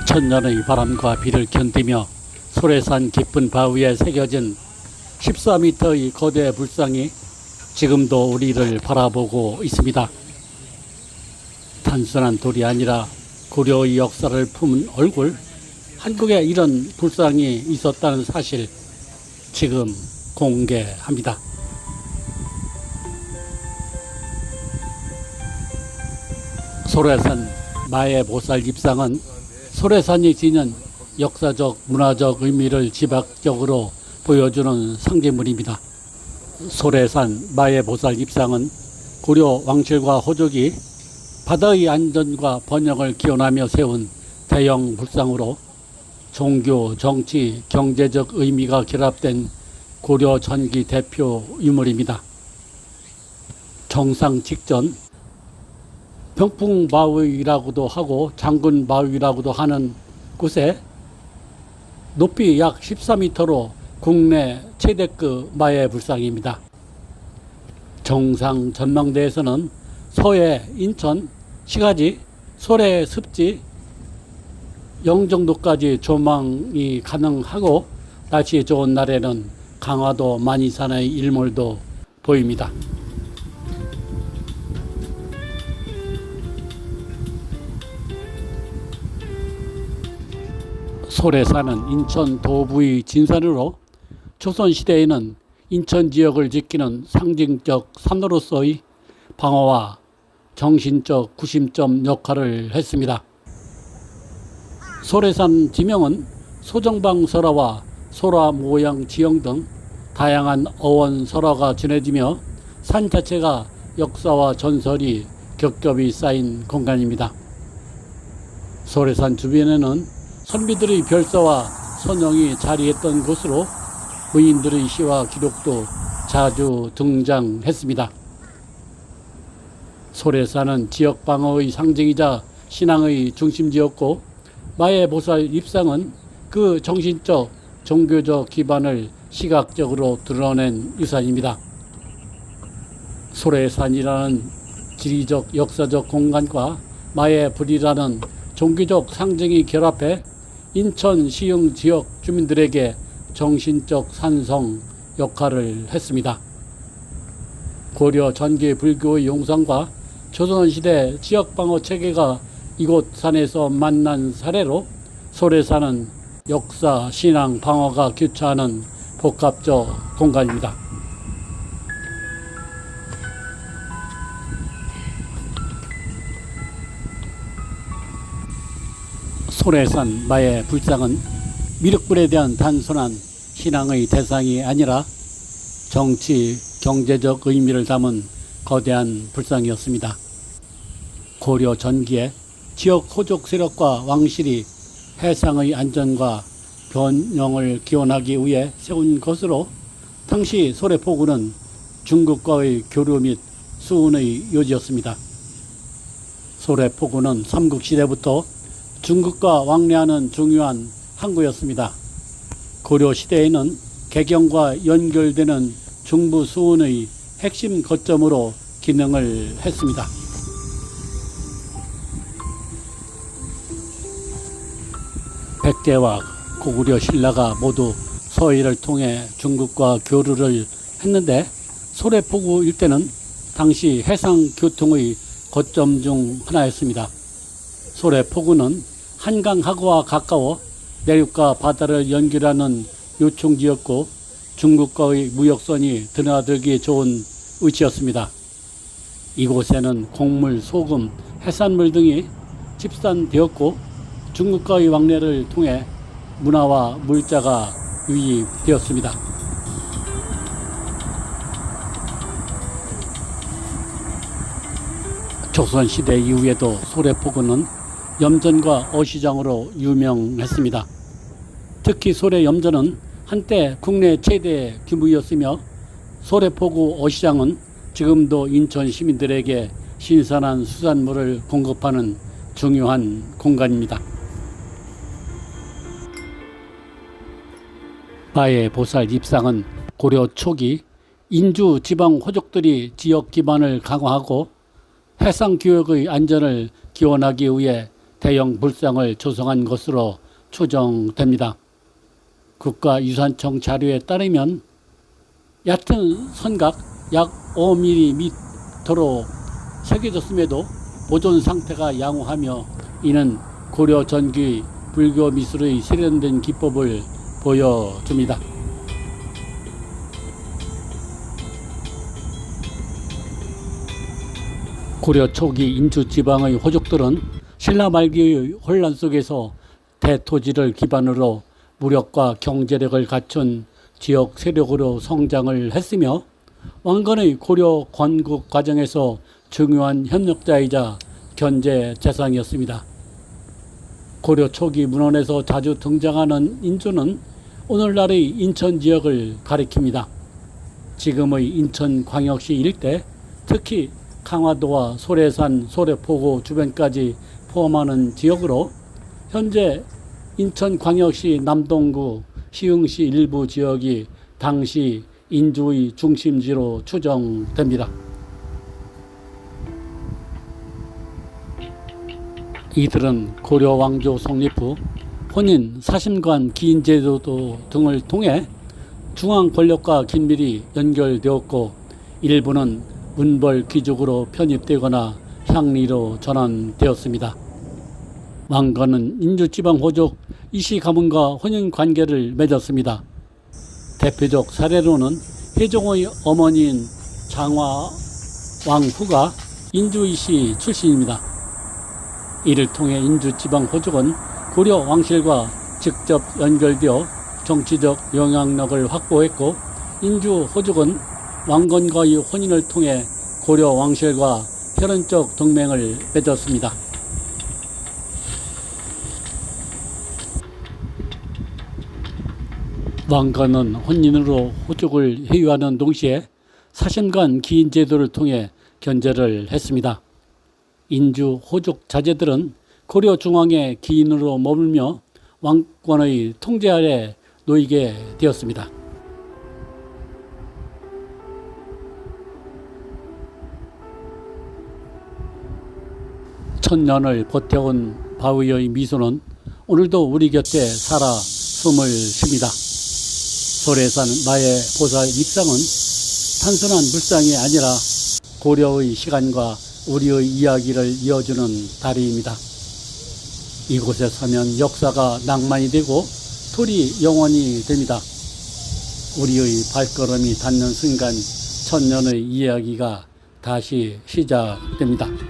천년의 바람과 비를 견디며 소래산 깊은 바위에 새겨진 14m의 거대 불상이 지금도 우리를 바라보고 있습니다. 단순한 돌이 아니라 고려의 역사를 품은 얼굴, 한국에 이런 불상이 있었다는 사실 지금 공개합니다. 소래산 마애보살 입상은 소래산이 지닌 역사적, 문화적 의미를 지박적으로 보여주는 상징물입니다. 소래산 마애보살 입상은 고려 왕실과 호족이 바다의 안전과 번영을 기원하며 세운 대형 불상으로 종교, 정치, 경제적 의미가 결합된 고려 전기 대표 유물입니다. 정상 직전 병풍바위라고도 하고 장군바위라고도 하는 곳에 높이 약 14m로 국내 최대급 마애불상입니다. 정상 전망대에서는 서해, 인천, 시가지, 소래, 습지, 영종도까지 조망이 가능하고 날씨 좋은 날에는 강화도, 만이산의 일몰도 보입니다. 소래산은 인천 도부의 진산으로 조선시대에는 인천 지역을 지키는 상징적 산으로서의 방어와 정신적 구심점 역할을 했습니다. 소래산 지명은 소정방 설화와 소라 모양 지형 등 다양한 어원 설화가 전해지며 산 자체가 역사와 전설이 겹겹이 쌓인 공간입니다. 소래산 주변에는 선비들의 별사와 선영이 자리했던 곳으로 무인들의 시와 기록도 자주 등장했습니다. 소래산은 지역 방어의 상징이자 신앙의 중심지였고 마애보살 입상은 그 정신적, 종교적 기반을 시각적으로 드러낸 유산입니다. 소래산이라는 지리적, 역사적 공간과 마애불이라는 종교적 상징이 결합해 인천 시흥 지역 주민들에게 정신적 산성 역할을 했습니다. 고려 전기 불교의 용상과 조선시대 지역방어 체계가 이곳 산에서 만난 사례로 소래산은 역사, 신앙, 방어가 교차하는 복합적 공간입니다. 소래산 마애불상은 미륵불에 대한 단순한 신앙의 대상이 아니라 정치, 경제적 의미를 담은 거대한 불상이었습니다. 고려 전기에 지역 호족 세력과 왕실이 해상의 안전과 번영을 기원하기 위해 세운 것으로 당시 소래포구는 중국과의 교류 및 수운의 요지였습니다. 소래포구는 삼국시대부터 중국과 왕래하는 중요한 항구였습니다. 고려시대에는 개경과 연결되는 중부 수운의 핵심 거점으로 기능을 했습니다. 백제와 고구려 신라가 모두 서해를 통해 중국과 교류를 했는데 소래포구 일대는 당시 해상교통의 거점 중 하나였습니다. 소래포구는 한강하구와 가까워 내륙과 바다를 연결하는 요충지였고 중국과의 무역선이 드나들기 좋은 위치였습니다. 이곳에는 곡물, 소금, 해산물 등이 집산되었고 중국과의 왕래를 통해 문화와 물자가 유입되었습니다. 조선시대 이후에도 소래포구는 염전과 어시장으로 유명했습니다. 특히 소래염전은 한때 국내 최대 규모였으며 소래포구 어시장은 지금도 인천 시민들에게 신선한 수산물을 공급하는 중요한 공간입니다. 마애보살 입상은 고려 초기 인주 지방 호족들이 지역 기반을 강화하고 해상교역의 안전을 기원하기 위해 대형 불상을 조성한 것으로 추정됩니다. 국가유산청 자료에 따르면 얕은 선각 약 5mm로 새겨졌음에도 보존 상태가 양호하며 이는 고려 전기 불교 미술의 세련된 기법을 보여줍니다. 고려 초기 인주 지방의 호족들은 신라 말기의 혼란 속에서 대토지를 기반으로 무력과 경제력을 갖춘 지역 세력으로 성장을 했으며 왕건의 고려 건국 과정에서 중요한 협력자이자 견제 대상이었습니다. 고려 초기 문헌에서 자주 등장하는 인주는 오늘날의 인천 지역을 가리킵니다. 지금의 인천광역시 일대, 특히 강화도와 소래산, 소래포구 주변까지 포함하는 지역으로 현재 인천광역시 남동구, 시흥시 일부 지역이 당시 인주의 중심지로 추정됩니다. 이들은 고려 왕조 성립 후 혼인, 사심관, 기인제도 등을 통해 중앙 권력과 긴밀히 연결되었고 일부는 문벌 귀족으로 편입되거나 향리로 전환되었습니다. 왕건은 인주지방 호족 이씨 가문과 혼인 관계를 맺었습니다. 대표적 사례로는 혜종의 어머니인 장화 왕후가 인주 이씨 출신입니다. 이를 통해 인주지방 호족은 고려 왕실과 직접 연결되어 정치적 영향력을 확보했고 인주 호족은 왕건과의 혼인을 통해 고려 왕실과 혈연적 동맹을 맺었습니다. 왕건은 혼인으로 호족을 회유하는 동시에 사신관 기인 제도를 통해 견제를 했습니다. 인주 호족 자제들은 고려 중앙의 기인으로 머물며 왕권의 통제 아래 놓이게 되었습니다. 천년을 버텨온 바위의 미소는 오늘도 우리 곁에 살아 숨을 쉽니다. 소래산 마의 보살 입상은 단순한 불상이 아니라 고려의 시간과 우리의 이야기를 이어주는 다리입니다. 이곳에 서면 역사가 낭만이 되고 돌이 영원이 됩니다. 우리의 발걸음이 닿는 순간 천년의 이야기가 다시 시작됩니다.